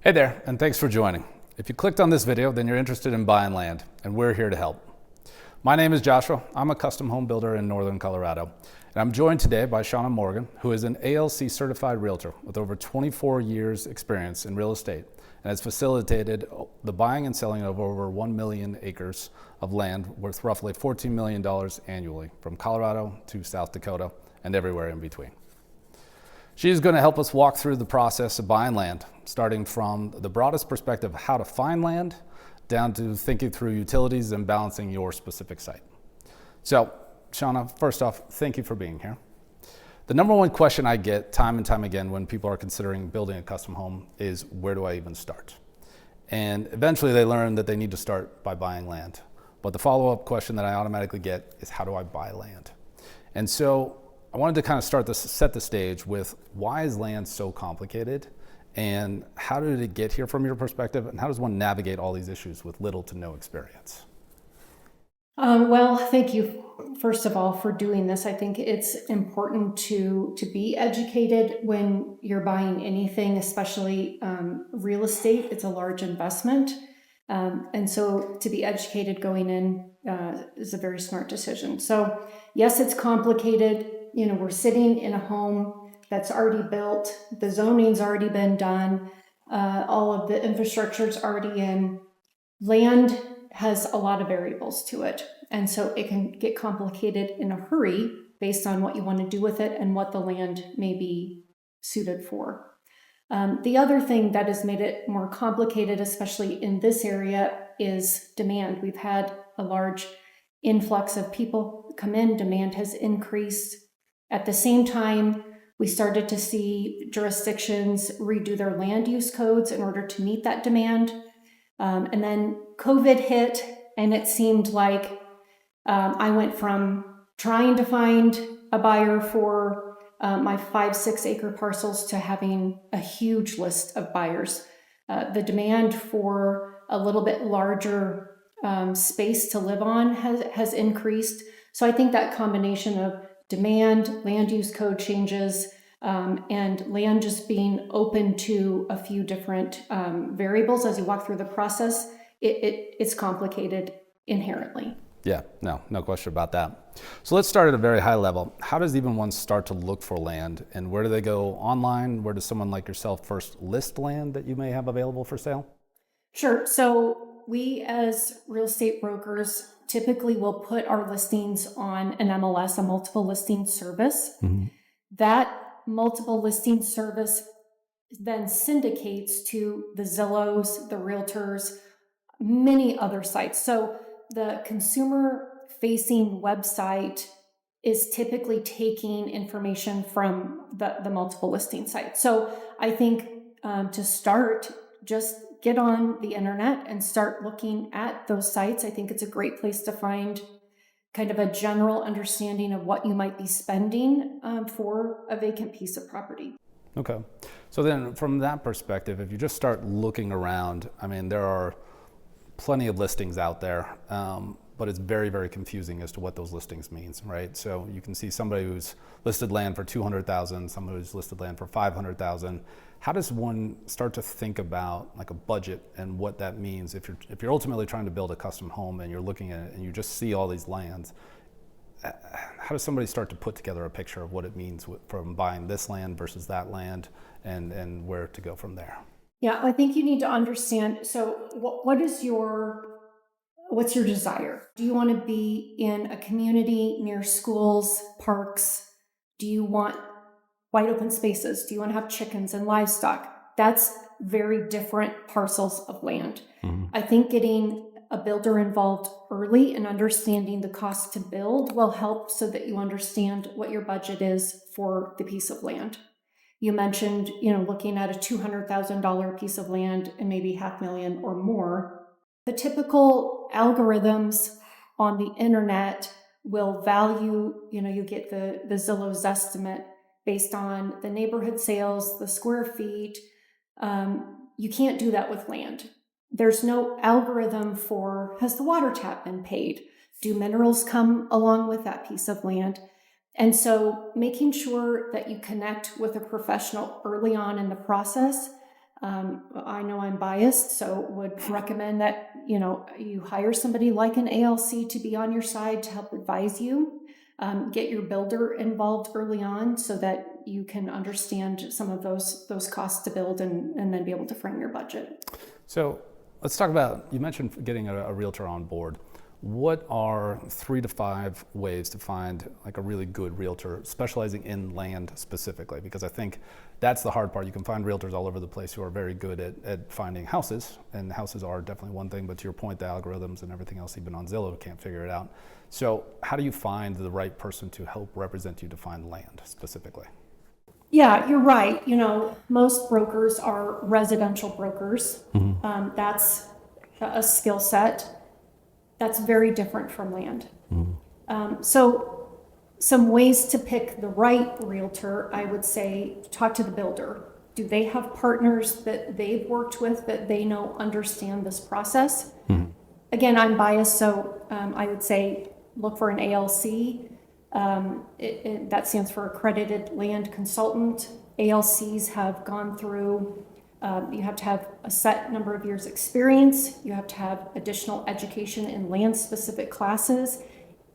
Hey there, and thanks for joining. If you clicked on this video, then you're interested in buying land, and we're here to help. My name is Joshua. I'm a custom home builder in Northern Colorado, and I'm joined today by Shana Morgan, who is an ALC certified realtor with over 24 years experience in real estate and has facilitated the buying and selling of over 1 million acres of land worth roughly $14 million annually from Colorado to South Dakota and everywhere in between. She's going to help us walk through the process of buying land, starting from the broadest perspective of how to find land, down to thinking through utilities and balancing your specific site. So, Shana, first off, thank you for being here. The number one question I get time and time again when people are considering building a custom home is, where do I even start? And eventually they learn that they need to start by buying land. But the follow-up question that I automatically get is, how do I buy land? And so I wanted to kind of set the stage with, why is land so complicated, and how did it get here from your perspective, and how does one navigate all these issues with little to no experience? Well, thank you, first of all, for doing this. I think it's important to be educated when you're buying anything, especially real estate. It's a large investment. And so to be educated going in is a very smart decision. So yes, it's complicated. You know, we're sitting in a home that's already built. The zoning's already been done. All of the infrastructure's already in. Land has a lot of variables to it. And so it can get complicated in a hurry based on what you want to do with it and what the land may be suited for. The other thing that has made it more complicated, especially in this area, is demand. We've had a large influx of people come in. Demand has increased. At the same time, we started to see jurisdictions redo their land use codes in order to meet that demand. And then COVID hit, and it seemed like I went from trying to find a buyer for my 5-6 acre parcels to having a huge list of buyers. The demand for a little bit larger space to live on has increased. So I think that combination of demand, land use code changes, and land just being open to a few different variables as you walk through the process, it's complicated inherently. Yeah, no question about that. So let's start at a very high level. How does even one start to look for land, and where do they go online? Where does someone like yourself first list land that you may have available for sale? Sure. So we as real estate brokers typically will put our listings on an MLS, a multiple listing service. Mm-hmm. That multiple listing service then syndicates to the Zillows, the realtors, many other sites. So the consumer facing website is typically taking information from the multiple listing sites. So I think to start, just get on the internet and start looking at those sites. I think it's a great place to find kind of a general understanding of what you might be spending for a vacant piece of property. Okay. So then from that perspective, if you just start looking around, I mean, there are plenty of listings out there, but it's very, very confusing as to what those listings means, right? So you can see somebody who's listed land for $200,000, somebody who's listed land for $500,000. How does one start to think about like a budget and what that means if you're ultimately trying to build a custom home and you're looking at it and you just see all these lands? How does somebody start to put together a picture of what it means from buying this land versus that land, and where to go from there? Yeah, I think you need to understand. So what's your desire? Do you want to be in a community near schools, parks? Do you want wide open spaces? Do you want to have chickens and livestock? That's very different parcels of land. Mm-hmm. I think getting a builder involved early and understanding the cost to build will help so that you understand what your budget is for the piece of land. You mentioned, looking at a $200,000 piece of land and maybe $500,000 or more. The typical algorithms on the internet will value, you get the Zillow's estimate based on the neighborhood sales, the square feet. You can't do that with land. There's no algorithm for, has the water tap been paid? Do minerals come along with that piece of land? And so making sure that you connect with a professional early on in the process I know I'm biased, so would recommend that, you hire somebody like an ALC to be on your side to help advise you. Get your builder involved early on so that you can understand some of those costs to build and then be able to frame your budget. So let's talk about, you mentioned getting a realtor on board. What are 3 to 5 ways to find like a really good realtor specializing in land specifically? Because I think that's the hard part. You can find realtors all over the place who are very good at finding houses, and houses are definitely one thing, but to your point, the algorithms and everything else, even on Zillow, can't figure it out. So how do you find the right person to help represent you to find land specifically? Yeah, you're right. Most brokers are residential brokers. That's a skill set that's very different from land. So some ways to pick the right realtor, I would say, talk to the builder. Do they have partners that they've worked with that they know understand this process? Again, I'm biased, so I would say look for an ALC. That stands for Accredited Land Consultant. ALCs have gone through, you have to have a set number of years experience, you have to have additional education in land specific classes,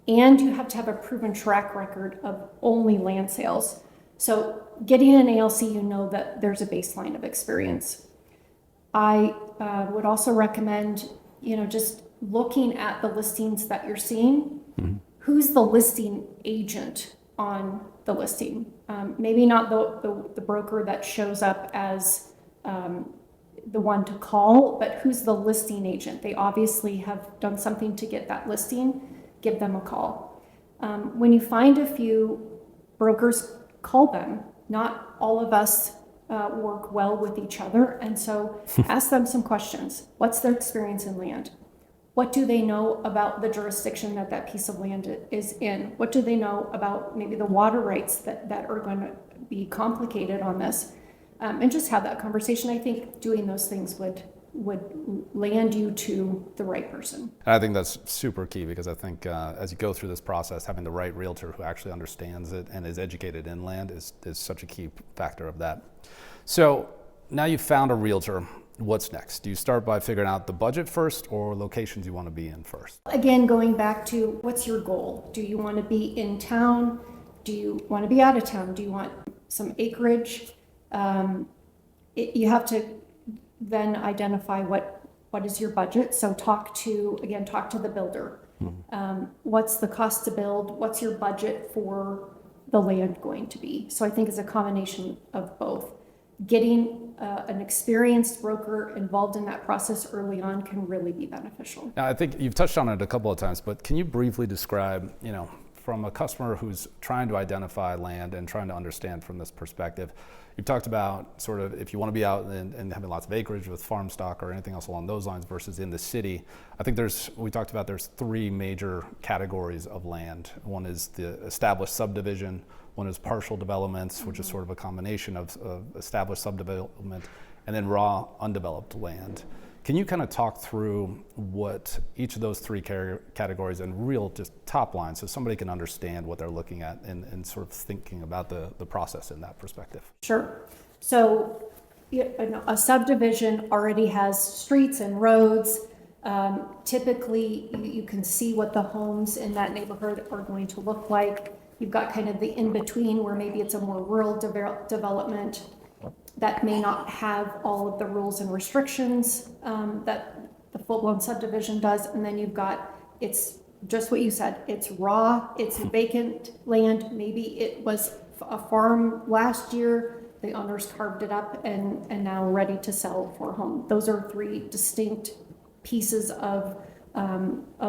and you have to have a proven track record of only land sales. So getting an ALC, you know that there's a baseline of experience. I would also recommend, just looking at the listings that you're seeing. Who's the listing agent on the listing? Maybe not the broker that shows up as the one to call, but who's the listing agent? They obviously have done something to get that listing. Give them a call. When you find a few brokers, call them. Not all of us work well with each other, and so ask them some questions. What's their experience in land? What do they know about the jurisdiction that piece of land is in? What do they know about maybe the water rights that are going to be complicated on this? And just have that conversation. I think doing those things would land you to the right person. And I think that's super key, because I think as you go through this process, having the right realtor who actually understands it and is educated in land is such a key factor of that. So now you've found a realtor. What's next? Do you start by figuring out the budget first, or locations you want to be in first? Again, going back to what's your goal? Do you want to be in town? Do you want to be out of town? Do you want some acreage? You have to then identify what is your budget. So talk to the builder. What's the cost to build? What's your budget for the land going to be? So I think it's a combination of both. Getting an experienced broker involved in that process early on can really be beneficial. Now, I think you've touched on it a couple of times, but can you briefly describe, from a customer who's trying to identify land and trying to understand from this perspective, you've talked about sort of if you want to be out and having lots of acreage with farm stock or anything else along those lines versus in the city. I think there's 3 major categories of land. One is the established subdivision. One is partial developments, which is sort of a combination of established subdevelopment, and then raw undeveloped land. Can you kind of talk through what each of those 3 categories and real just top line, so somebody can understand what they're looking at and sort of thinking about the process in that perspective? Sure. So a subdivision already has streets and roads. Typically, you can see what the homes in that neighborhood are going to look like. You've got kind of the in-between where maybe it's a more rural development that may not have all of the rules and restrictions that the full-blown subdivision does. And then you've got, it's just what you said, it's raw, it's vacant land. Maybe it was a farm last year, the owners carved it up and now ready to sell for a home. Those are 3 distinct pieces of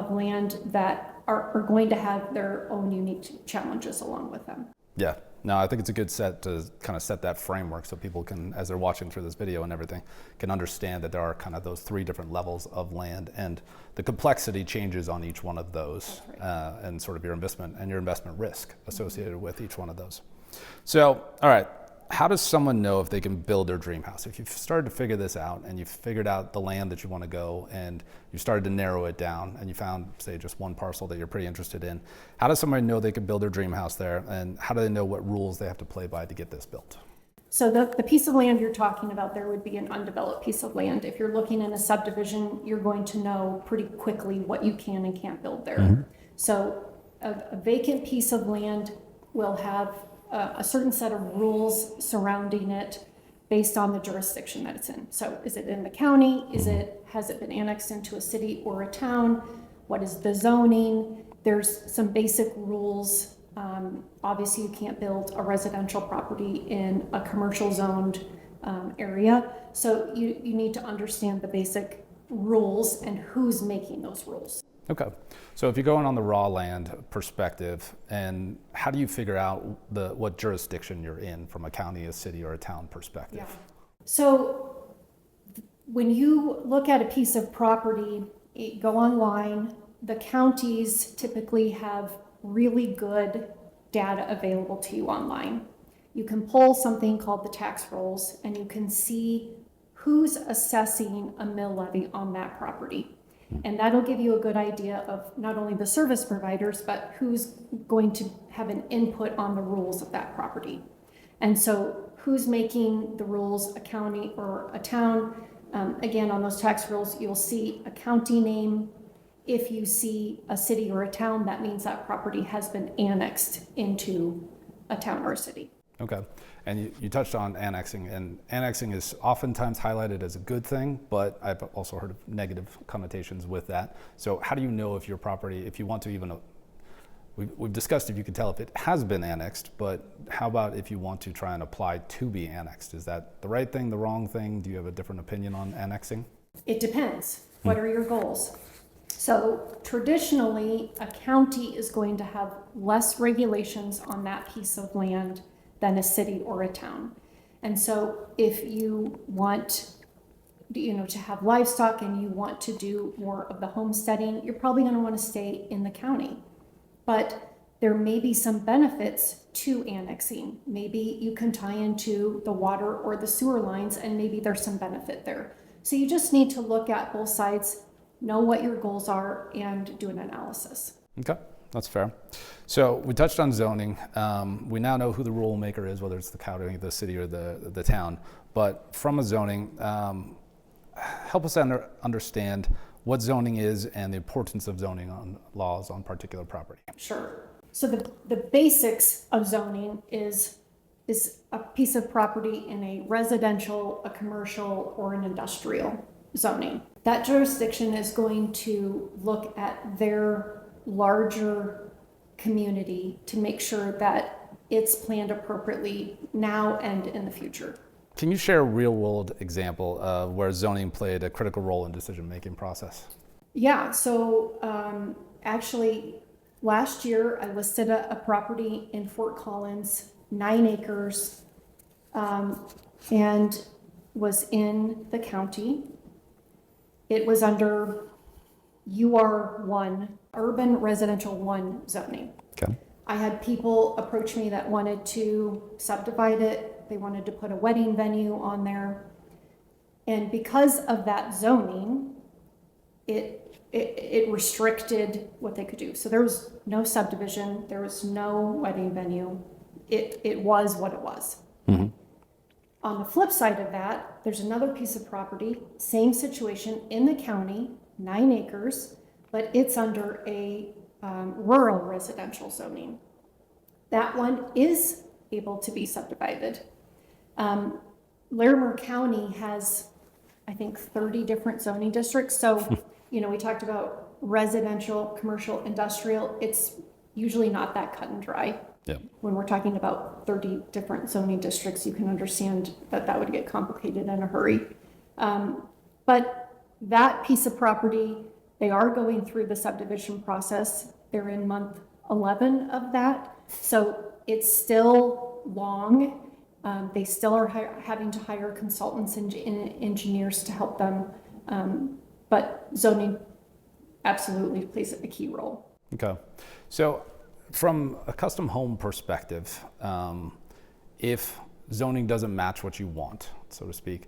land that are going to have their own unique challenges along with them. Yeah, no, I think it's a good set to kind of set that framework so people can, as they're watching through this video and everything, can understand that there are kind of those 3 different levels of land, and the complexity changes on each one of those, right. And sort of your investment risk associated with each one of those. So, all right. How does someone know if they can build their dream house? If you've started to figure this out and you've figured out the land that you want to go and you started to narrow it down and you found, say, just one parcel that you're pretty interested in, how does somebody know they can build their dream house there, and how do they know what rules they have to play by to get this built? So the piece of land you're talking about there would be an undeveloped piece of land. If you're looking in a subdivision, you're going to know pretty quickly what you can and can't build there. So a vacant piece of land will have a certain set of rules surrounding it based on the jurisdiction that it's in. So is it in the county? Has it been annexed into a city or a town? What is the zoning? There's some basic rules. Obviously, you can't build a residential property in a commercial zoned area. So you need to understand the basic rules and who's making those rules. Okay. So if you're going on the raw land perspective, and how do you figure out what jurisdiction you're in from a county, a city, or a town perspective? Yeah. So when you look at a piece of property, go online, the counties typically have really good data available to you online. You can pull something called the tax rolls and you can see who's assessing a mill levy on that property. And that'll give you a good idea of not only the service providers, but who's going to have an input on the rules of that property. And so who's making the rules, a county or a town? Again, on those tax rolls, you'll see a county name. If you see a city or a town, that means that property has been annexed into a town or a city. Okay. And you touched on annexing, and annexing is oftentimes highlighted as a good thing, but I've also heard of negative connotations with that. So how do you know if your property, if you want to even, we've discussed if you can tell if it has been annexed, but how about if you want to try and apply to be annexed? Is that the right thing, the wrong thing? Do you have a different opinion on annexing? It depends. What are your goals? So traditionally, a county is going to have less regulations on that piece of land than a city or a town. And so if you want, to have livestock and you want to do more of the homesteading, you're probably going to want to stay in the county. But there may be some benefits to annexing. Maybe you can tie into the water or the sewer lines and maybe there's some benefit there. So you just need to look at both sides, know what your goals are, and do an analysis. Okay, that's fair. So we touched on zoning. We now know who the rule maker is, whether it's the county, the city, or the town. But from a zoning, help us understand what zoning is and the importance of zoning on laws on particular property. Sure. So the basics of zoning is a piece of property in a residential, a commercial, or an industrial zoning. That jurisdiction is going to look at their larger community to make sure that it's planned appropriately now and in the future. Can you share a real-world example of where zoning played a critical role in decision-making process? Yeah, so actually last year I listed a property in Fort Collins, 9 acres, and was in the county. It was under UR1, Urban Residential 1 zoning. Okay. I had people approach me that wanted to subdivide it. They wanted to put a wedding venue on there. And because of that zoning, it restricted what they could do. So there was no subdivision, there was no wedding venue. It was what it was. Mm-hmm. On the flip side of that, there's another piece of property, same situation in the county, 9 acres, but it's under a rural residential zoning. That one is able to be subdivided. Larimer County has, I think, 30 different zoning districts. So, we talked about residential, commercial, industrial. It's usually not that cut and dry. Yeah. When we're talking about 30 different zoning districts, you can understand that would get complicated in a hurry. But that piece of property, they are going through the subdivision process. They're in month 11 of that. So it's still long. They still are having to hire consultants and engineers to help them. But zoning absolutely plays a key role. Okay. So from a custom home perspective, if zoning doesn't match what you want, so to speak,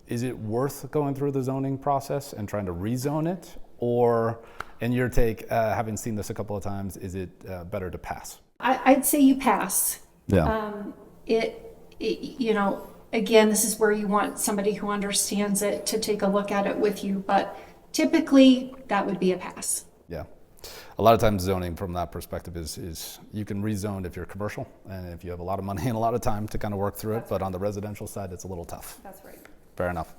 is it worth going through the zoning process and trying to rezone it? Or, in your take, having seen this a couple of times, is it better to pass? I'd say you pass. Yeah. again, this is where you want somebody who understands it to take a look at it with you, but typically that would be a pass. Yeah. A lot of times zoning from that perspective is you can rezone if you're commercial and if you have a lot of money and a lot of time to kind of work through it, but on the residential side, it's a little tough. That's right. Fair enough.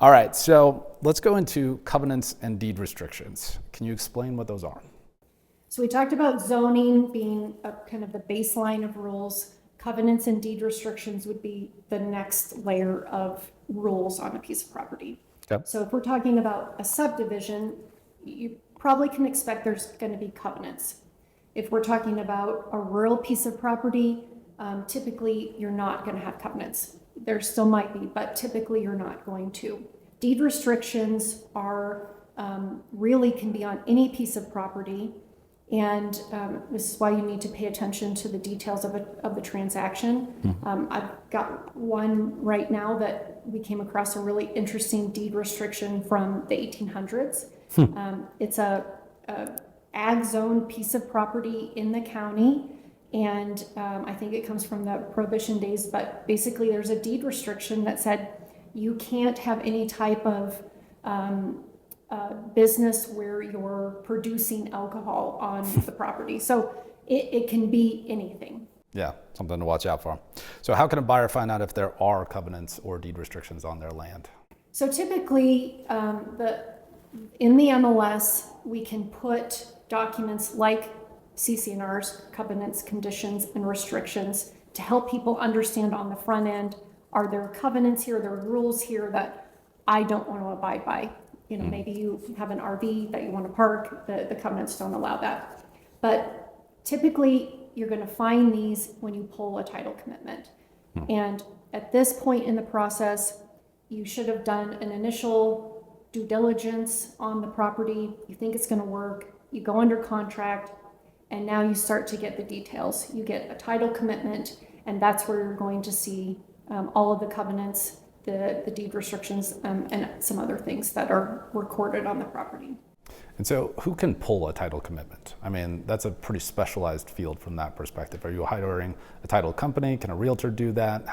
All right, so let's go into covenants and deed restrictions. Can you explain what those are? So we talked about zoning being a kind of the baseline of rules. Covenants and deed restrictions would be the next layer of rules on a piece of property. Okay. So if we're talking about a subdivision, you probably can expect there's going to be covenants. If we're talking about a rural piece of property, typically you're not going to have covenants. There still might be, but typically you're not going to. Deed restrictions are really can be on any piece of property. And this is why you need to pay attention to the details of the transaction. I've got one right now that we came across a really interesting deed restriction from the 1800s. It's a ag zone piece of property in the county. And I think it comes from the Prohibition days, but basically there's a deed restriction that said you can't have any type of business where you're producing alcohol on the property. So it can be anything. Yeah, something to watch out for. So how can a buyer find out if there are covenants or deed restrictions on their land? So typically in the MLS, we can put documents like CC&Rs, covenants, conditions, and restrictions to help people understand on the front end, are there covenants here, are there rules here that I don't want to abide by? Maybe you have an RV that you want to park, the covenants don't allow that. But typically you're going to find these when you pull a title commitment. And at this point in the process, you should have done an initial due diligence on the property. You think it's going to work, you go under contract, and now you start to get the details. You get a title commitment, and that's where you're going to see all of the covenants, the deed restrictions, and some other things that are recorded on the property. And so who can pull a title commitment? I mean, that's a pretty specialized field from that perspective. Are you hiring a title company? Can a realtor do that?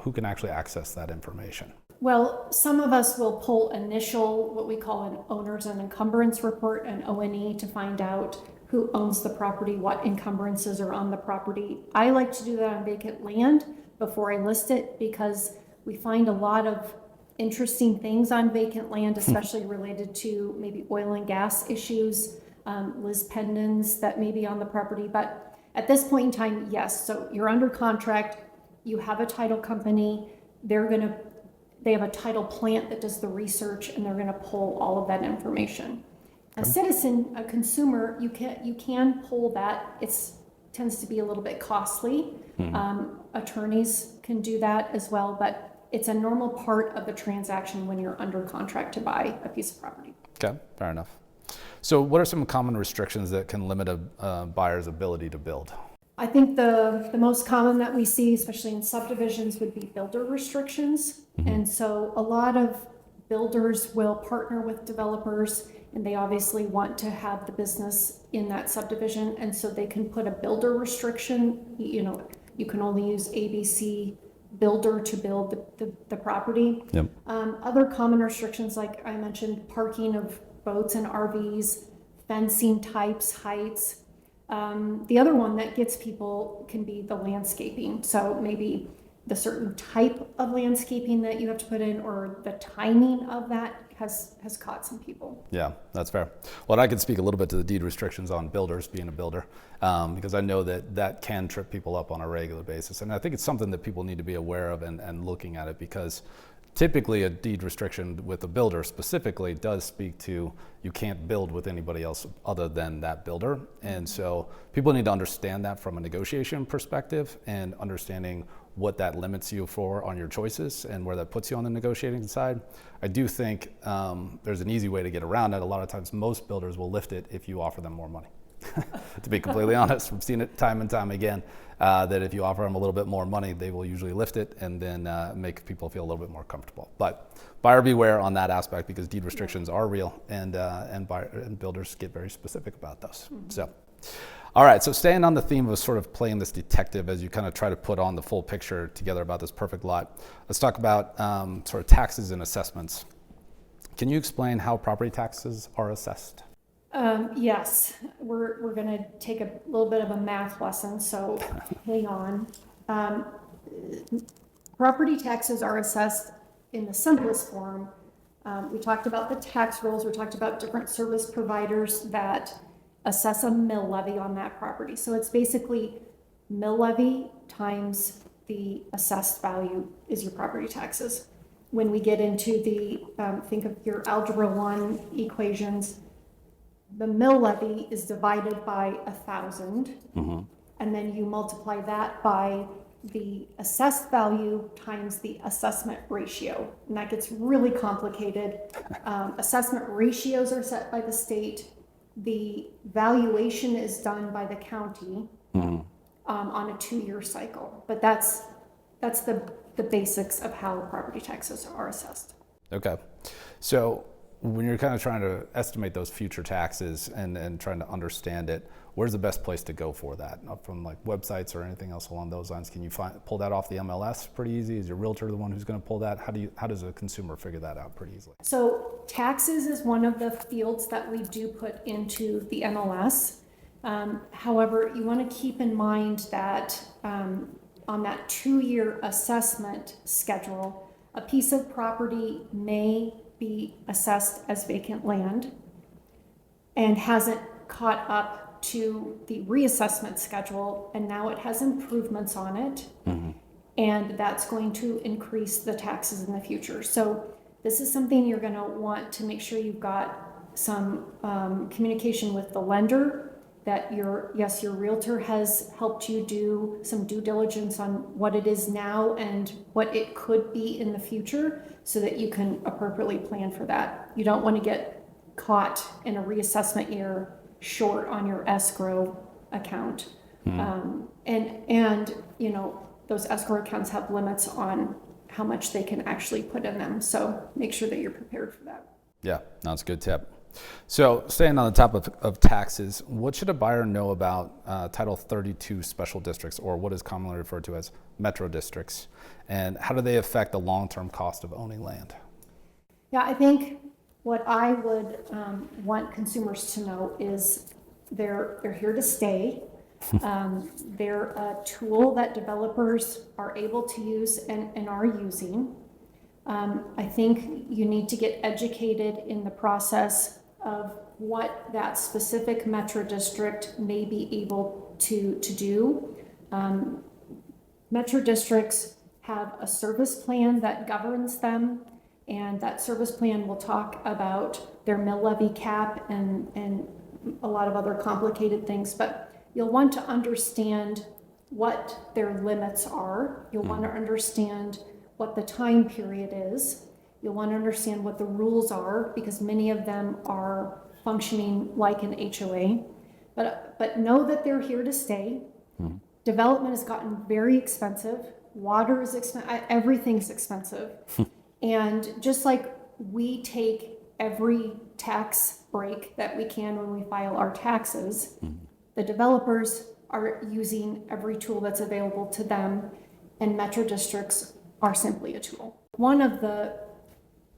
Who can actually access that information? Well, some of us will pull initial, what we call an owner's and encumbrance report, an O&E, to find out who owns the property, what encumbrances are on the property. I like to do that on vacant land before I list it because we find a lot of interesting things on vacant land, especially related to maybe oil and gas issues, lis pendens that may be on the property. But at this point in time, yes, so you're under contract, you have a title company, they have a title plant that does the research, and they're gonna pull all of that information. A citizen, a consumer, you can pull that. It tends to be a little bit costly. Attorneys can do that as well, but it's a normal part of the transaction when you're under contract to buy a piece of property. Okay, fair enough. So what are some common restrictions that can limit a buyer's ability to build? I think the most common that we see, especially in subdivisions, would be builder restrictions. And so a lot of builders will partner with developers, and they obviously want to have the business in that subdivision, and so they can put a builder restriction. You can only use ABC builder to build the property. Yep. Other common restrictions, like I mentioned, parking of boats and RVs, fencing types, heights. The other one that gets people can be the landscaping. So maybe the certain type of landscaping that you have to put in, or the timing of that has caught some people. Yeah, that's fair. Well, I could speak a little bit to the deed restrictions on builders, being a builder, because I know that can trip people up on a regular basis. And I think it's something that people need to be aware of and looking at it, because typically a deed restriction with a builder specifically does speak to you can't build with anybody else other than that builder. And so people need to understand that from a negotiation perspective, and understanding what that limits you for on your choices and where that puts you on the negotiating side. I do think there's an easy way to get around it. A lot of times most builders will lift it if you offer them more money. To be completely honest, we've seen it time and time again, that if you offer them a little bit more money, they will usually lift it and then make people feel a little bit more comfortable. But buyer beware on that aspect, because deed restrictions are real, and builders get very specific about those. So, All right, so staying on the theme of sort of playing this detective as you kind of try to put on the full picture together about this perfect lot, let's talk about sort of taxes and assessments. Can you explain how property taxes are assessed? Yes, we're going to take a little bit of a math lesson, so hang on. Um, Property taxes are assessed in the simplest form. We talked about the tax rolls, we talked about different service providers that assess a mill levy on that property. So it's basically mill levy times the assessed value is your property taxes. When we get into the, think of your Algebra 1 equations, the mill levy is divided by 1,000, and then you multiply that by the assessed value times the assessment ratio. And that gets really complicated. Assessment ratios are set by the state. The valuation is done by the county on a 2-year cycle. But that's the basics of how property taxes are assessed. Okay. So when you're kind of trying to estimate those future taxes and trying to understand it, where's the best place to go for that? Not from like websites or anything else along those lines. Can you pull that off the MLS pretty easy? Is your realtor the one who's going to pull that? How does a consumer figure that out pretty easily? So taxes is one of the fields that we do put into the MLS. However, you want to keep in mind that on that 2-year assessment schedule, a piece of property may be assessed as vacant land and hasn't caught up to the reassessment schedule, and now it has improvements on it, and that's going to increase the taxes in the future. So this is something you're going to want to make sure you've got some communication with the lender, that your realtor has helped you do some due diligence on what it is now and what it could be in the future, so that you can appropriately plan for that. You don't want to get caught in a reassessment year short on your escrow account. And you know, those escrow accounts have limits on how much they can actually put in them. So make sure that you're prepared for that. Yeah, that's a good tip. So staying on the topic of taxes, what should a buyer know about Title 32 special districts, or what is commonly referred to as metro districts, and how do they affect the long-term cost of owning land? Yeah, I think what I would want consumers to know is they're here to stay. They're a tool that developers are able to use and are using. I think you need to get educated in the process of what that specific metro district may be able to do. Metro districts have a service plan that governs them, and that service plan will talk about their mill levy cap and a lot of other complicated things, but you'll want to understand what their limits are. You'll want to understand what the time period is. You'll want to understand what the rules are, because many of them are functioning like an HOA. But know that they're here to stay. Development has gotten very expensive. Water is expensive. Everything's expensive. And just like we take every tax break that we can when we file our taxes, the developers are using every tool that's available to them, and metro districts are simply a tool. One of the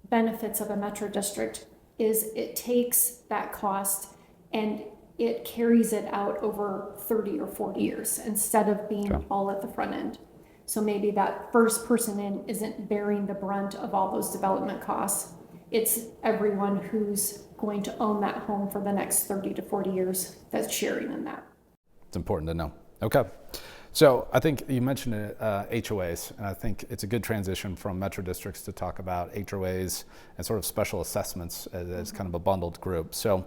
benefits of a metro district is it takes that cost and it carries it out over 30 or 40 years instead of being all at the front end. So maybe that first person in isn't bearing the brunt of all those development costs. It's everyone who's going to own that home for the next 30 to 40 years that's sharing in that. It's important to know. Okay. So I think you mentioned HOAs, and I think it's a good transition from metro districts to talk about HOAs and sort of special assessments as kind of a bundled group. So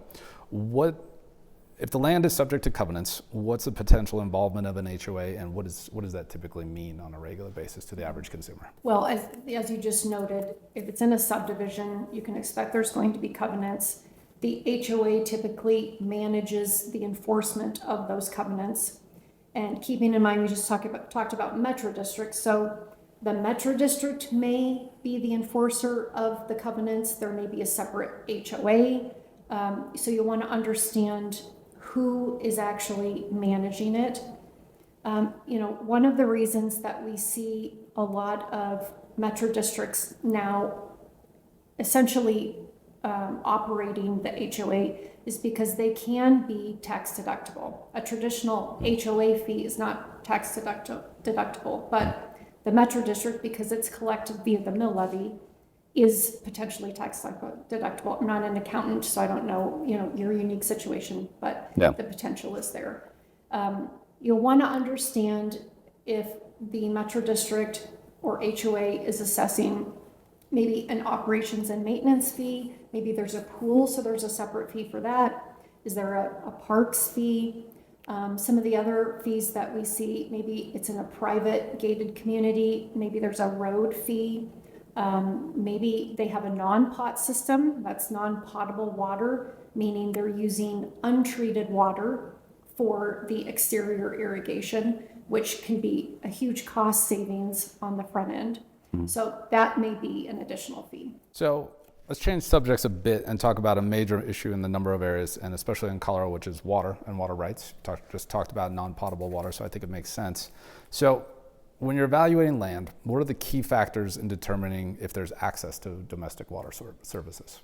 if the land is subject to covenants, what's the potential involvement of an HOA, and what does that typically mean on a regular basis to the average consumer? Well, as you just noted, if it's in a subdivision, you can expect there's going to be covenants. The HOA typically manages the enforcement of those covenants. And keeping in mind, we just talked about metro districts. So the metro district may be the enforcer of the covenants. There may be a separate HOA. So you want to understand who is actually managing it. One of the reasons that we see a lot of metro districts now essentially operating the HOA is because they can be tax deductible. A traditional HOA fee is not tax deductible, but the metro district, because it's collected via the mill levy, is potentially tax deductible. I'm not an accountant, so I don't know, your unique situation, but Yeah. the potential is there. You'll want to understand if the metro district or HOA is assessing maybe an operations and maintenance fee. Maybe there's a pool, so there's a separate fee for that. Is there a parks fee? Some of the other fees that we see, maybe it's in a private gated community. Maybe there's a road fee. Maybe they have a non-pot system. That's non-potable water, meaning they're using untreated water for the exterior irrigation, which can be a huge cost savings on the front end. So that may be an additional fee. So let's change subjects a bit and talk about a major issue in the number of areas, and especially in Colorado, which is water and water rights. Just talked about non-potable water, so I think it makes sense. So when you're evaluating land, what are the key factors in determining if there's access to domestic water services?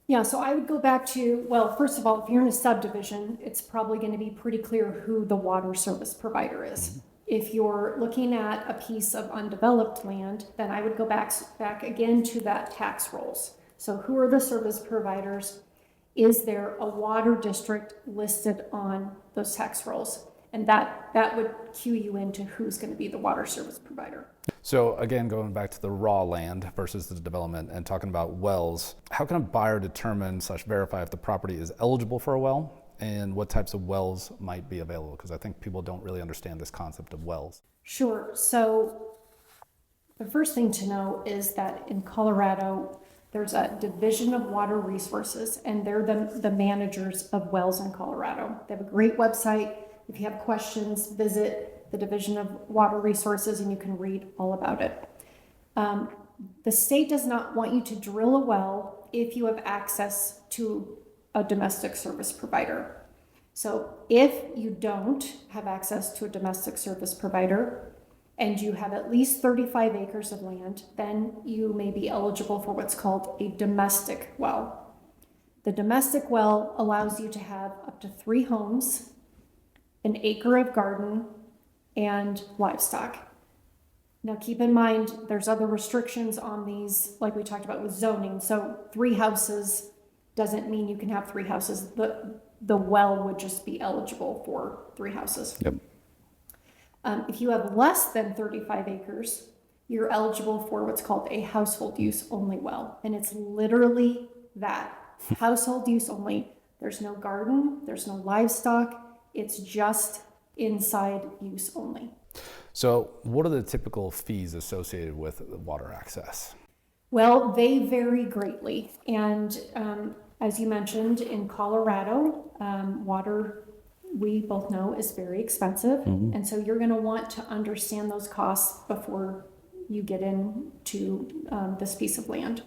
Yeah, so I would go back to, well, first of all, if you're in a subdivision, it's probably going to be pretty clear who the water service provider is. If you're looking at a piece of undeveloped land, then I would go back again to that tax rolls. So who are the service providers? Is there a water district listed on those tax rolls? And that would cue you into who's going to be the water service provider. So again, going back to the raw land versus the development and talking about wells, how can a buyer determine / verify if the property is eligible for a well and what types of wells might be available? Because I think people don't really understand this concept of wells. Sure. So the first thing to know is that in Colorado, there's a Division of Water Resources, and they're the managers of wells in Colorado. They have a great website. If you have questions, visit the Division of Water Resources and you can read all about it. The state does not want you to drill a well if you have access to a domestic service provider. So if you don't have access to a domestic service provider and you have at least 35 acres of land, then you may be eligible for what's called a domestic well. The domestic well allows you to have up to 3 homes, an acre of garden, and livestock. Now keep in mind, there's other restrictions on these, like we talked about with zoning. So 3 houses doesn't mean you can have 3 houses. The well would just be eligible for 3 houses. Yep. If you have less than 35 acres, you're eligible for what's called a household use only well. And it's literally that, household use only. There's no garden, there's no livestock. It's just inside use only. So what are the typical fees associated with water access? Well, they vary greatly. And as you mentioned, in Colorado, water, we both know, is very expensive. And so you're going to want to understand those costs before you get into this piece of land.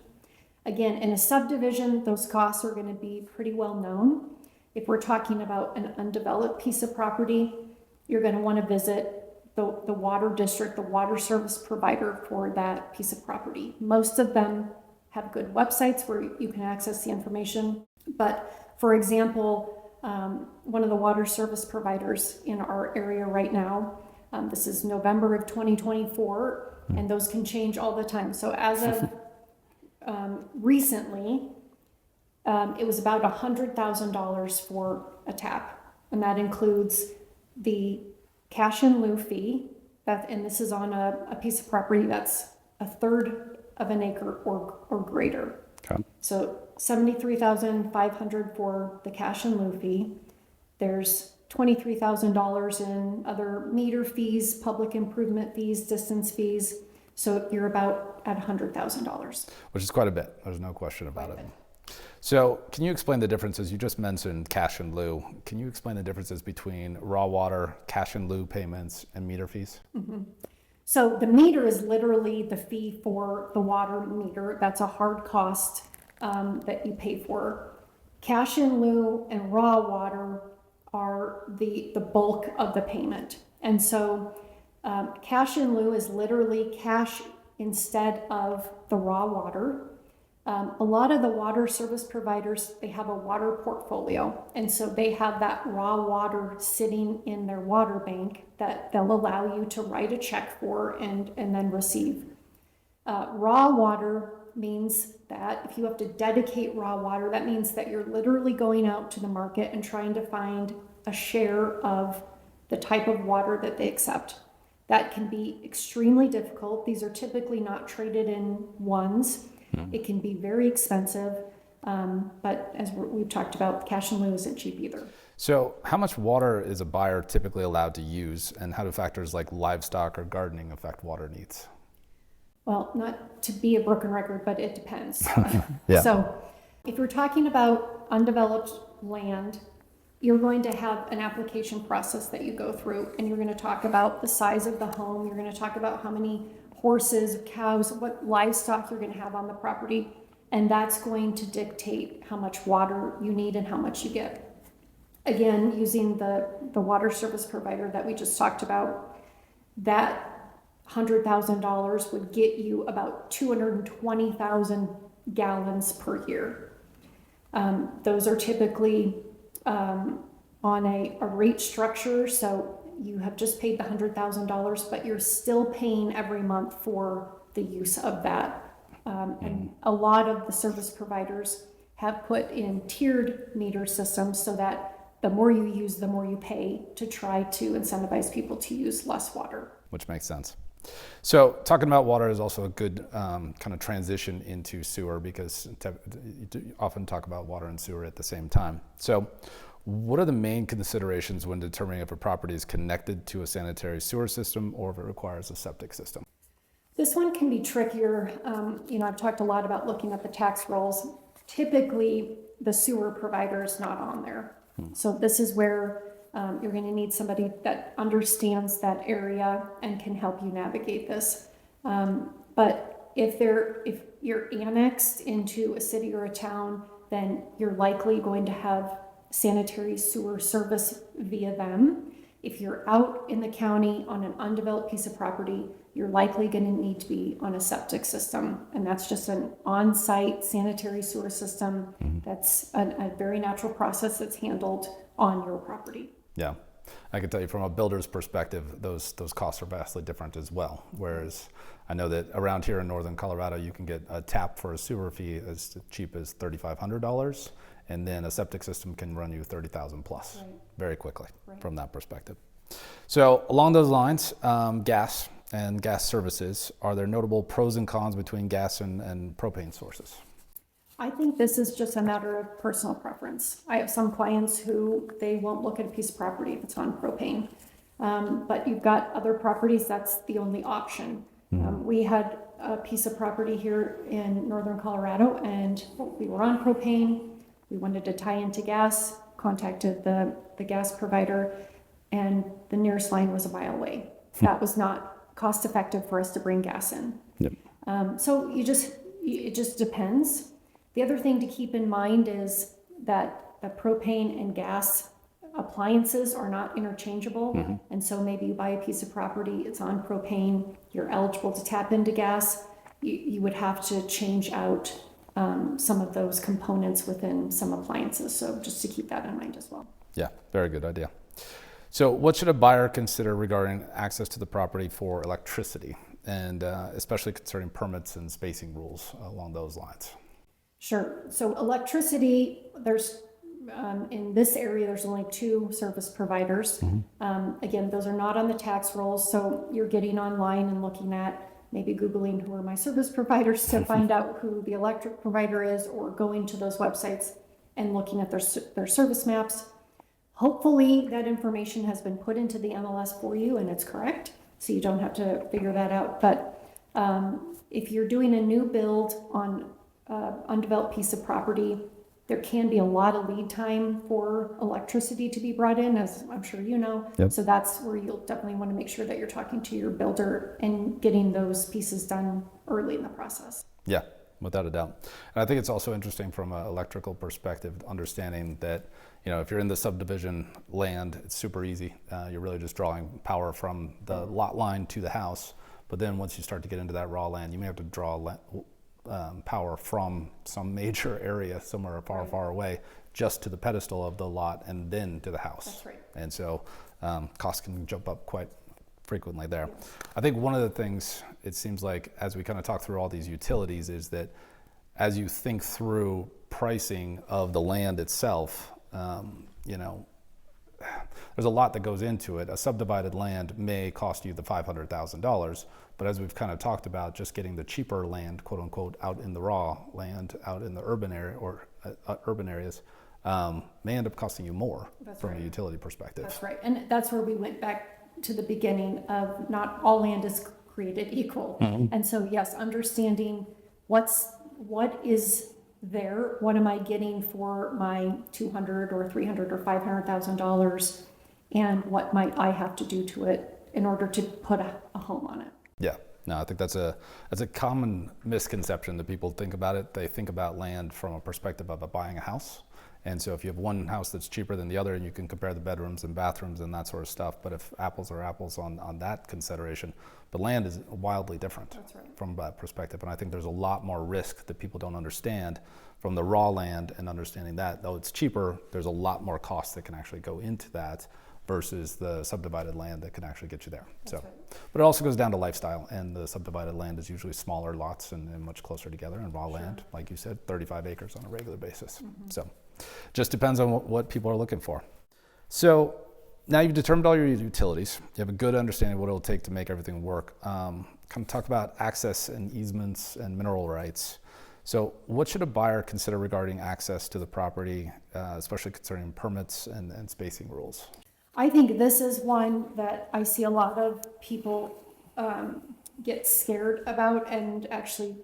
Again, in a subdivision, those costs are going to be pretty well known. If we're talking about an undeveloped piece of property, you're going to want to visit the water district, the water service provider for that piece of property. Most of them have good websites where you can access the information. But for example, one of the water service providers in our area right now, this is November of 2024, and those can change all the time. So as of recently, it was about $100,000 for a tap, and that includes the cash in lieu fee, and this is on a piece of property that's 1/3 of an acre or greater. Okay. So $73,500 for the cash in lieu fee. There's $23,000 in other meter fees, public improvement fees, distance fees. So you're about at $100,000. Which is quite a bit. There's no question about it. So can you explain the differences? You just mentioned cash in lieu. Can you explain the differences between raw water, cash in lieu payments, and meter fees? So the meter is literally the fee for the water meter. That's a hard cost that you pay for. Cash in lieu and raw water are the bulk of the payment. And so cash in lieu is literally cash instead of the raw water. A lot of the water service providers, they have a water portfolio. And so they have that raw water sitting in their water bank that they'll allow you to write a check for and then receive. Raw water means that if you have to dedicate raw water, that means that you're literally going out to the market and trying to find a share of the type of water that they accept. That can be extremely difficult. These are typically not traded in ones. It can be very expensive, but as we've talked about, cash in lieu isn't cheap either. So how much water is a buyer typically allowed to use, and how do factors like livestock or gardening affect water needs? Well, not to be a broken record, but it depends. Yeah. So if we're talking about undeveloped land, you're going to have an application process that you go through, and you're going to talk about the size of the home. You're going to talk about how many horses, cows, what livestock you're going to have on the property. And that's going to dictate how much water you need and how much you get. Again, using the water service provider that we just talked about, that $100,000 would get you about 220,000 gallons per year. Those are typically on a rate structure, so you have just paid the $100,000, but you're still paying every month for the use of that. And a lot of the service providers have put in tiered meter systems so that the more you use, the more you pay, to try to incentivize people to use less water. Which makes sense. So talking about water is also a good kind of transition into sewer, because you often talk about water and sewer at the same time. So what are the main considerations when determining if a property is connected to a sanitary sewer system or if it requires a septic system? This one can be trickier. I've talked a lot about looking at the tax rolls. Typically, the sewer provider is not on there. So this is where you're going to need somebody that understands that area and can help you navigate this. But if you're annexed into a city or a town, then you're likely going to have sanitary sewer service via them. If you're out in the county on an undeveloped piece of property, you're likely going to need to be on a septic system, and that's just an on-site sanitary sewer system. That's a very natural process that's handled on your property. Yeah, I can tell you from a builder's perspective, those costs are vastly different as well. Whereas I know that around here in northern Colorado, you can get a tap for a sewer fee as cheap as $3,500. And then a septic system can run you $30,000 plus very quickly from that perspective. So along those lines, gas and gas services, are there notable pros and cons between gas and propane sources? I think this is just a matter of personal preference. I have some clients who they won't look at a piece of property if it's on propane. But you've got other properties, that's the only option. We had a piece of property here in northern Colorado, and we were on propane. We wanted to tie into gas, contacted the gas provider, and the nearest line was a mile away. That was not cost effective for us to bring gas in. Yep. So it just depends. The other thing to keep in mind is that the propane and gas appliances are not interchangeable. And so maybe you buy a piece of property, it's on propane, you're eligible to tap into gas. You would have to change out some of those components within some appliances. So just to keep that in mind as well. Yeah, very good idea. So what should a buyer consider regarding access to the property for electricity, and especially concerning permits and spacing rules along those lines? Sure. So electricity, there's in this area, there's only 2 service providers. Again, those are not on the tax rolls. So you're getting online and looking at maybe Googling who are my service providers to find out who the electric provider is, or going to those websites and looking at their service maps. Hopefully that information has been put into the MLS for you and it's correct, so you don't have to figure that out. But if you're doing a new build on an undeveloped piece of property, there can be a lot of lead time for electricity to be brought in, as I'm sure you know. Yep. So that's where you'll definitely want to make sure that you're talking to your builder and getting those pieces done early in the process. Yeah, without a doubt. And I think it's also interesting from an electrical perspective, understanding that, if you're in the subdivision land, it's super easy. You're really just drawing power from the lot line to the house. But then once you start to get into that raw land, you may have to draw power from some major area somewhere far, far away, just to the pedestal of the lot and then to the house. That's right. And so costs can jump up quite frequently there. I think one of the things it seems like as we kind of talk through all these utilities is that as you think through pricing of the land itself, there's a lot that goes into it. A subdivided land may cost you the $500,000, but as we've kind of talked about, just getting the cheaper land, quote unquote, out in the raw land, out in the urban area or urban areas, may end up costing you more from a utility perspective. That's right. And that's where we went back to the beginning of not all land is created equal. And so, yes, understanding what is there, what am I getting for my $200,000 or $300,000 or $500,000, and what might I have to do to it in order to put a home on it? Yeah, no, I think that's a common misconception that people think about it. They think about land from a perspective of buying a house. And so if you have one house that's cheaper than the other, and you can compare the bedrooms and bathrooms and that sort of stuff, but if apples are apples on that consideration, but land is wildly different from that perspective. And I think there's a lot more risk that people don't understand from the raw land, and understanding that though it's cheaper, there's a lot more costs that can actually go into that versus the subdivided land that can actually get you there. But it also goes down to lifestyle, and the subdivided land is usually smaller lots and much closer together, and raw land, like you said, 35 acres on a regular basis. So just depends on what people are looking for. So now you've determined all your utilities. You have a good understanding of what it'll take to make everything work. Kind of talk about access and easements and mineral rights. So what should a buyer consider regarding access to the property, especially concerning permits and spacing rules? I think this is one that I see a lot of people get scared about and actually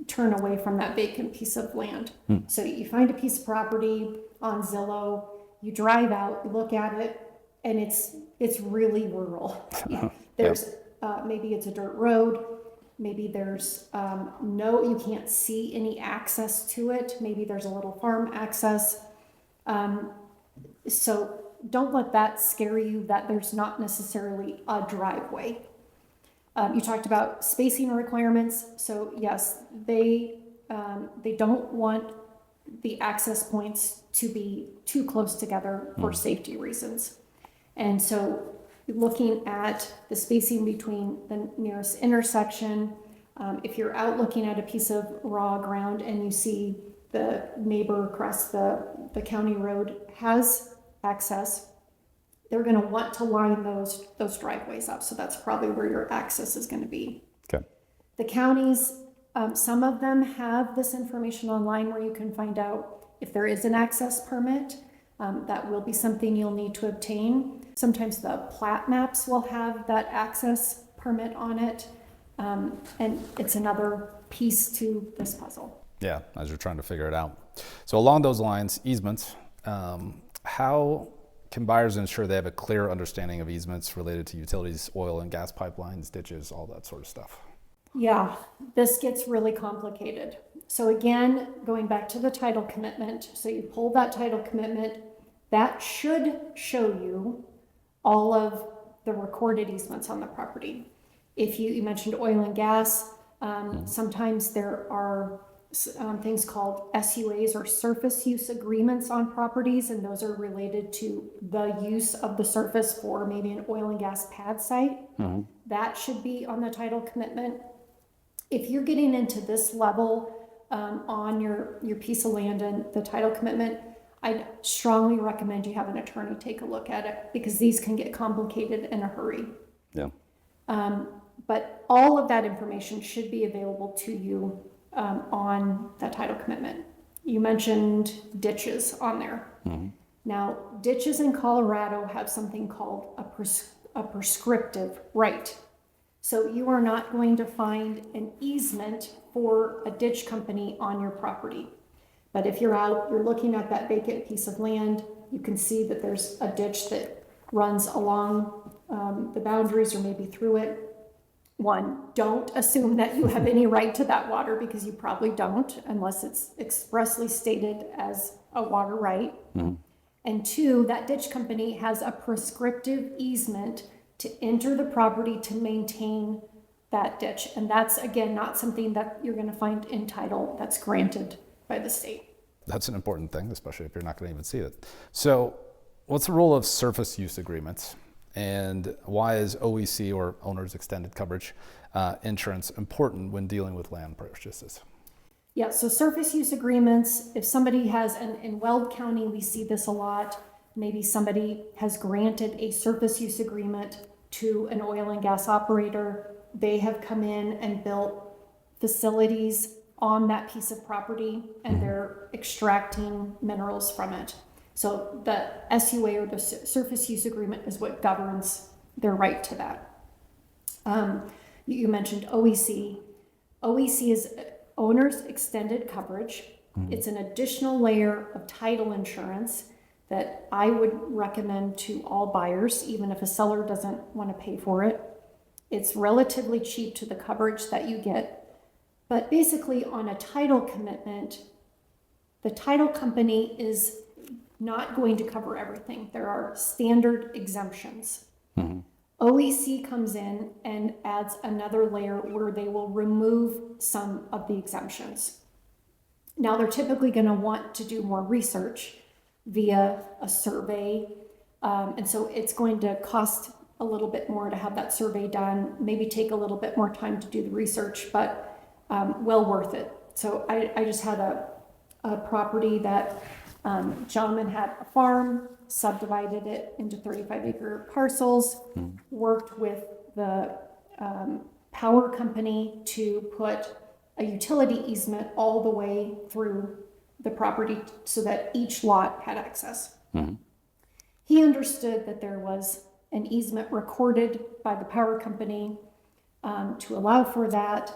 turn away from that vacant piece of land. So you find a piece of property on Zillow, you drive out, you look at it, and it's really rural. There's maybe it's a dirt road, maybe there's you can't see any access to it, maybe there's a little farm access. So don't let that scare you that there's not necessarily a driveway. You talked about spacing requirements. So yes, they don't want the access points to be too close together for safety reasons. And so looking at the spacing between the nearest intersection, if you're out looking at a piece of raw ground and you see the neighbor across the county road has access, they're going to want to line those driveways up. So that's probably where your access is going to be. Okay. The counties, some of them have this information online where you can find out if there is an access permit. That will be something you'll need to obtain. Sometimes the plat maps will have that access permit on it. And it's another piece to this puzzle. Yeah, as you're trying to figure it out. So along those lines, easements, how can buyers ensure they have a clear understanding of easements related to utilities, oil and gas pipelines, ditches, all that sort of stuff? Yeah, this gets really complicated. So again, going back to the title commitment, so you pull that title commitment, that should show you all of the recorded easements on the property. If you mentioned oil and gas, sometimes there are things called SUAs or surface use agreements on properties, and those are related to the use of the surface for maybe an oil and gas pad site. That should be on the title commitment. If you're getting into this level on your piece of land and the title commitment, I'd strongly recommend you have an attorney take a look at it, because these can get complicated in a hurry. Yeah. But all of that information should be available to you on that title commitment. You mentioned ditches on there. Now, ditches in Colorado have something called a prescriptive right. So you are not going to find an easement for a ditch company on your property. But if you're out, you're looking at that vacant piece of land, you can see that there's a ditch that runs along the boundaries or maybe through it. one, don't assume that you have any right to that water, because you probably don't unless it's expressly stated as a water right. And two, that ditch company has a prescriptive easement to enter the property to maintain that ditch. And that's, again, not something that you're going to find in title that's granted by the state. That's an important thing, especially if you're not going to even see it. So what's the role of surface use agreements, and why is OEC, or owner's extended coverage insurance, important when dealing with land purchases? Yeah, so surface use agreements, if somebody has, and in Weld County, we see this a lot, maybe somebody has granted a surface use agreement to an oil and gas operator. They have come in and built facilities on that piece of property, and they're extracting minerals from it. So the SUA, or the surface use agreement, is what governs their right to that. You mentioned OEC. OEC is owner's extended coverage. It's an additional layer of title insurance that I would recommend to all buyers, even if a seller doesn't want to pay for it. It's relatively cheap to the coverage that you get, but basically on a title commitment, the title company is not going to cover everything. There are standard exemptions. OEC comes in and adds another layer where they will remove some of the exemptions. Now, they're typically going to want to do more research via a survey, and so it's going to cost a little bit more to have that survey done, maybe take a little bit more time to do the research, but well worth it. So I just had a property that gentleman had a farm, subdivided it into 35-acre parcels, worked with the power company to put a utility easement all the way through the property so that each lot had access. He understood that there was an easement recorded by the power company to allow for that.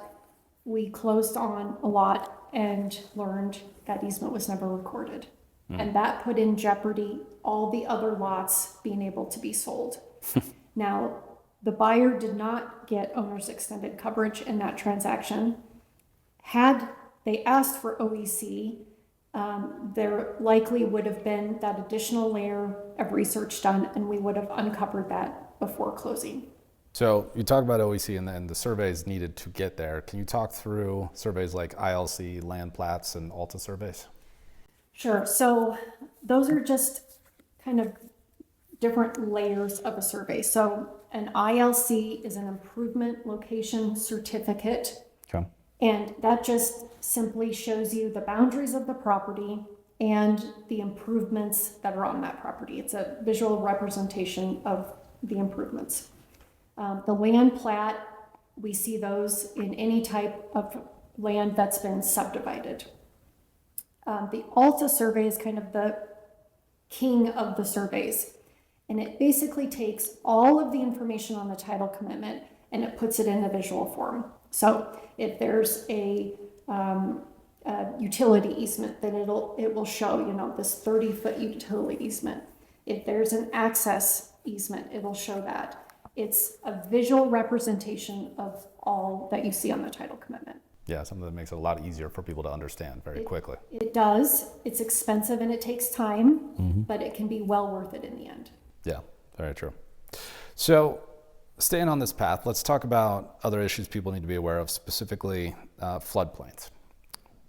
We closed on a lot and learned that easement was never recorded. And that put in jeopardy all the other lots being able to be sold. Now, the buyer did not get owner's extended coverage in that transaction. Had they asked for OEC, there likely would have been that additional layer of research done, and we would have uncovered that before closing. So you talk about OEC and then the surveys needed to get there. Can you talk through surveys like ILC, land plats, and Alta surveys? Sure. So those are just kind of different layers of a survey. So an ILC is an improvement location certificate. Okay. And that just simply shows you the boundaries of the property and the improvements that are on that property. It's a visual representation of the improvements. The land plat, we see those in any type of land that's been subdivided. The Alta survey is kind of the king of the surveys, and it basically takes all of the information on the title commitment and it puts it in a visual form. So if there's a utility easement, then it will show, this 30-foot utility easement. If there's an access easement, it'll show that. It's a visual representation of all that you see on the title commitment. Yeah, something that makes it a lot easier for people to understand very quickly. It does. It's expensive and it takes time, but it can be well worth it in the end. Yeah, very true. So staying on this path, let's talk about other issues people need to be aware of, specifically floodplains.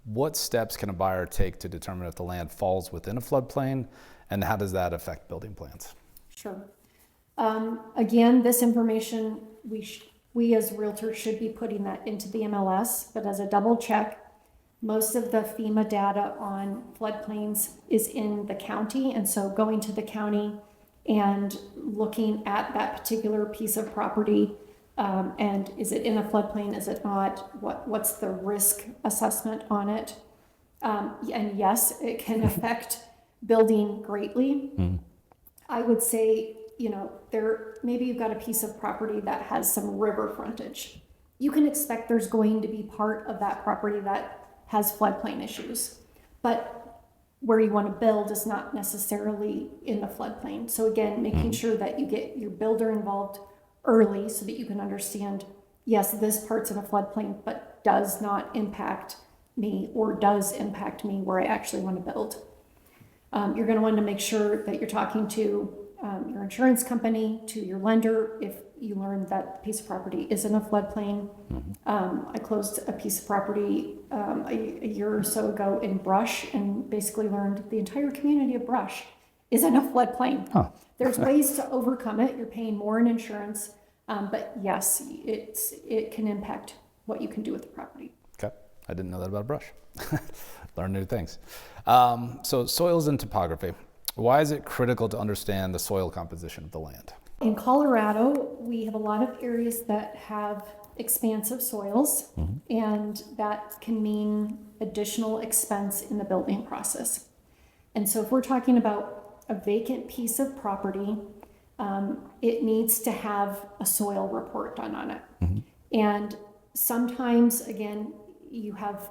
What steps can a buyer take to determine if the land falls within a floodplain, and how does that affect building plans? Sure. Again, this information, we as realtors should be putting that into the MLS, but as a double check, most of the FEMA data on floodplains is in the county, and so going to the county and looking at that particular piece of property, and is it in a floodplain, is it not, what's the risk assessment on it, and yes, it can affect building greatly. I would say, maybe you've got a piece of property that has some river frontage. You can expect there's going to be part of that property that has floodplain issues, but where you want to build is not necessarily in the floodplain. So again, making sure that you get your builder involved early so that you can understand yes, this part's in a floodplain, but does not impact me or does impact me where I actually want to build. You're going to want to make sure that you're talking to your insurance company, to your lender, if you learn that the piece of property is in a floodplain. I closed a piece of property a year or so ago in Brush and basically learned the entire community of Brush is in a floodplain. Huh. There's ways to overcome it. You're paying more in insurance, but yes, it can impact what you can do with the property. Okay, I didn't know that about brush. Learn new things. So soils and topography. Why is it critical to understand the soil composition of the land? In Colorado, we have a lot of areas that have expansive soils, and that can mean additional expense in the building process. And so if we're talking about a vacant piece of property, it needs to have a soil report done on it. And sometimes, again, you have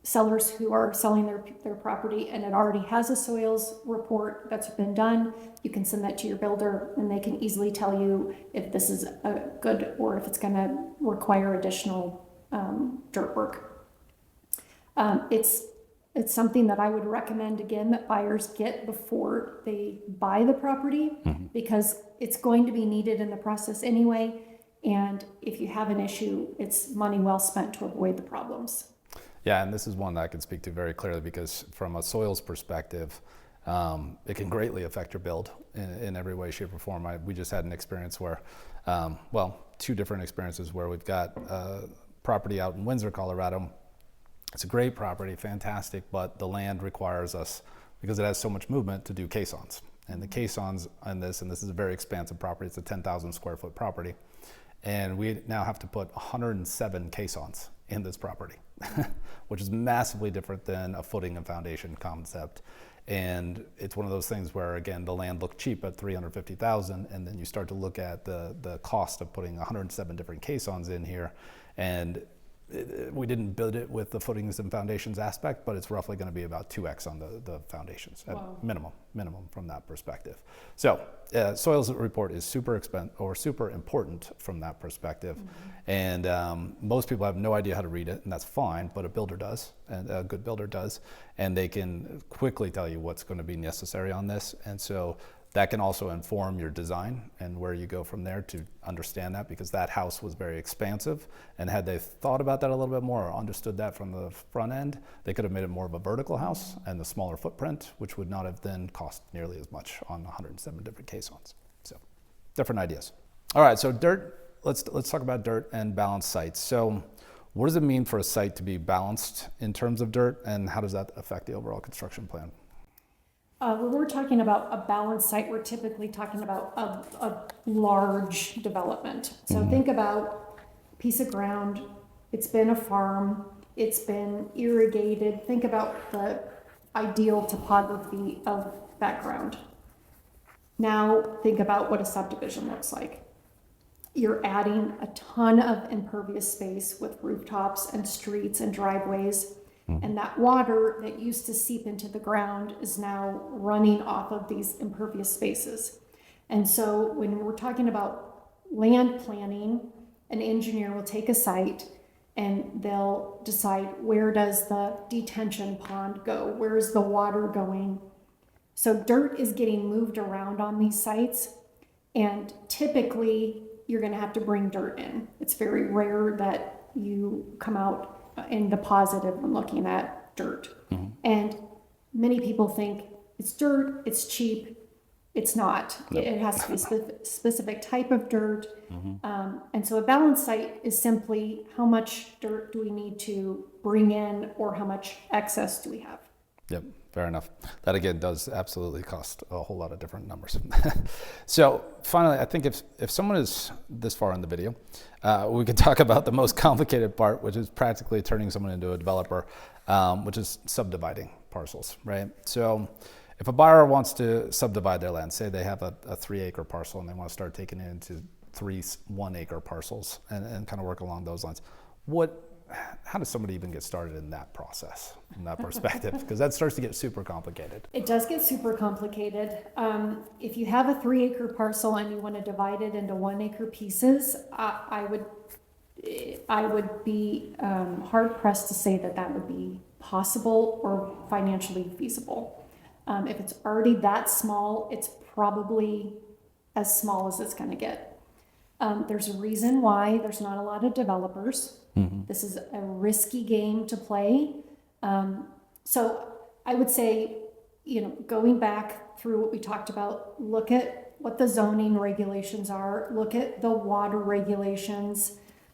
sellers who are selling their property and it already has a soils report that's been done. You can send that to your builder and they can easily tell you if this is a good or if it's going to require additional dirt work. It's something that I would recommend, again, that buyers get before they buy the property, because it's going to be needed in the process anyway. And if you have an issue, it's money well spent to avoid the problems. Yeah, and this is one that I can speak to very clearly because from a soils perspective, it can greatly affect your build in every way, shape, or form. We just had an experience where, two different experiences where we've got property out in Windsor, Colorado. It's a great property, fantastic, but the land requires us, because it has so much movement, to do caissons. And the caissons on this, and this is a very expansive property, it's a 10,000 square foot property. And we now have to put 107 caissons in this property, which is massively different than a footing and foundation concept. And it's one of those things where, again, the land looked cheap at $350,000, and then you start to look at the cost of putting 107 different caissons in here. And we didn't build it with the footings and foundations aspect, but it's roughly going to be about 2x on the foundations at minimum from that perspective. So soils report is super important from that perspective. And most people have no idea how to read it, and that's fine, but a builder does, and a good builder does, and they can quickly tell you what's going to be necessary on this. And so that can also inform your design and where you go from there to understand that, because that house was very expansive, and had they thought about that a little bit more or understood that from the front end, they could have made it more of a vertical house and the smaller footprint, which would not have then cost nearly as much on 107 different caissons. So different ideas. All right, so dirt, let's talk about dirt and balanced sites. So what does it mean for a site to be balanced in terms of dirt, and how does that affect the overall construction plan? When we're talking about a balanced site, we're typically talking about a large development. So think about a piece of ground, it's been a farm, it's been irrigated. Think about the ideal topography of that ground. Now think about what a subdivision looks like. You're adding a ton of impervious space with rooftops and streets and driveways. And that water that used to seep into the ground is now running off of these impervious spaces. And so when we're talking about land planning, an engineer will take a site and they'll decide, where does the detention pond go? Where's the water going? So dirt is getting moved around on these sites, and typically you're going to have to bring dirt in. It's very rare that you come out and deposit it when looking at dirt. And many people think it's dirt, it's cheap. It's not. It has to be a specific type of dirt. And so a balanced site is simply how much dirt do we need to bring in, or how much excess do we have? Yep, fair enough. That again does absolutely cost a whole lot of different numbers. So finally, I think if someone is this far in the video, we could talk about the most complicated part, which is practically turning someone into a developer, which is subdividing parcels, right? So if a buyer wants to subdivide their land, say they have a 3-acre parcel and they want to start taking it into 3 1-acre parcels and kind of work along those lines, how does somebody even get started in that process, in that perspective? Because that starts to get super complicated. It does get super complicated. If you have a 3-acre parcel and you want to divide it into 1-acre pieces, I would be hard pressed to say that that would be possible or financially feasible. If it's already that small, it's probably as small as it's going to get. There's a reason why there's not a lot of developers. This is a risky game to play. So I would say, going back through what we talked about, look at what the zoning regulations are, look at the water regulations.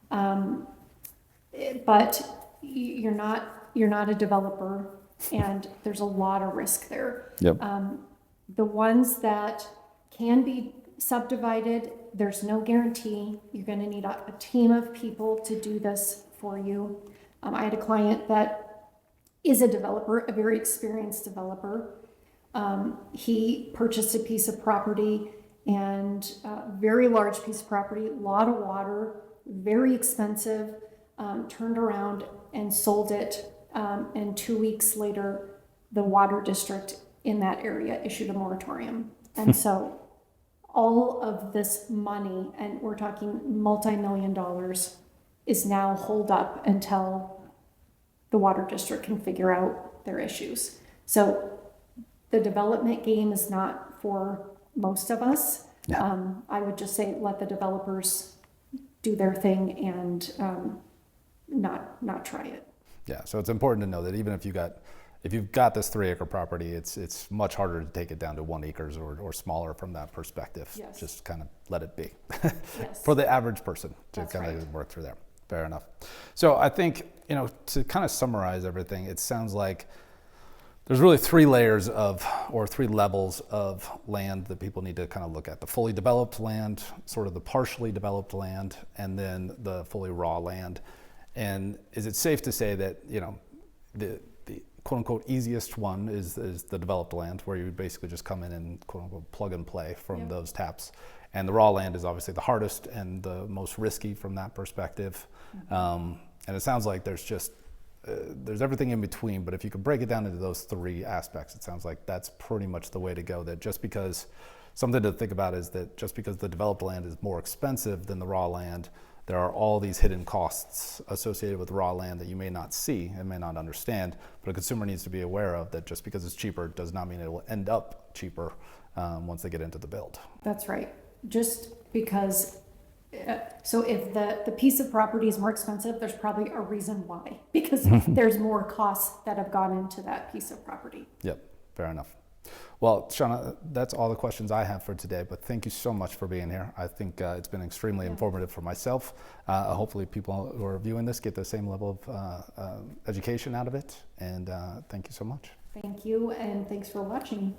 But you're not a developer, and there's a lot of risk there. Yep. The ones that can be subdivided, there's no guarantee. You're going to need a team of people to do this for you. I had a client that is a developer, a very experienced developer. He purchased a piece of property, and very large piece of property, a lot of water, very expensive, turned around and sold it. And 2 weeks later, the water district in that area issued a moratorium. And so all of this money, and we're talking multi-million dollars, is now holed up until the water district can figure out their issues. So the development game is not for most of us. Yeah. I would just say let the developers do their thing and not try it. Yeah, so it's important to know that even if you've got this 3-acre property, it's much harder to take it down to 1 acres or smaller from that perspective. Yes. Just kind of let it be Yes. for the average person to That's kind of right. work through there. Fair enough. So I think, to kind of summarize everything, it sounds like there's really 3 layers or 3 levels of land that people need to kind of look at: the fully developed land, sort of the partially developed land, and then the fully raw land. And is it safe to say that, the quote unquote easiest one is the developed land, where you basically just come in and quote unquote plug and play from those taps? And the raw land is obviously the hardest and the most risky from that perspective. And it sounds like there's everything in between, but if you could break it down into those 3 aspects, it sounds like that's pretty much the way to go. That just because, something to think about is that just because the developed land is more expensive than the raw land, there are all these hidden costs associated with raw land that you may not see and may not understand, but a consumer needs to be aware of that. Just because it's cheaper does not mean it will end up cheaper once they get into the build. That's right. Just because, so if the piece of property is more expensive, there's probably a reason why, because there's more costs that have gone into that piece of property. Yep, fair enough. Well, Shana, that's all the questions I have for today, but thank you so much for being here. I think it's been extremely informative for myself. Hopefully people who are viewing this get the same level of education out of it, and thank you so much. Thank you, and thanks for watching.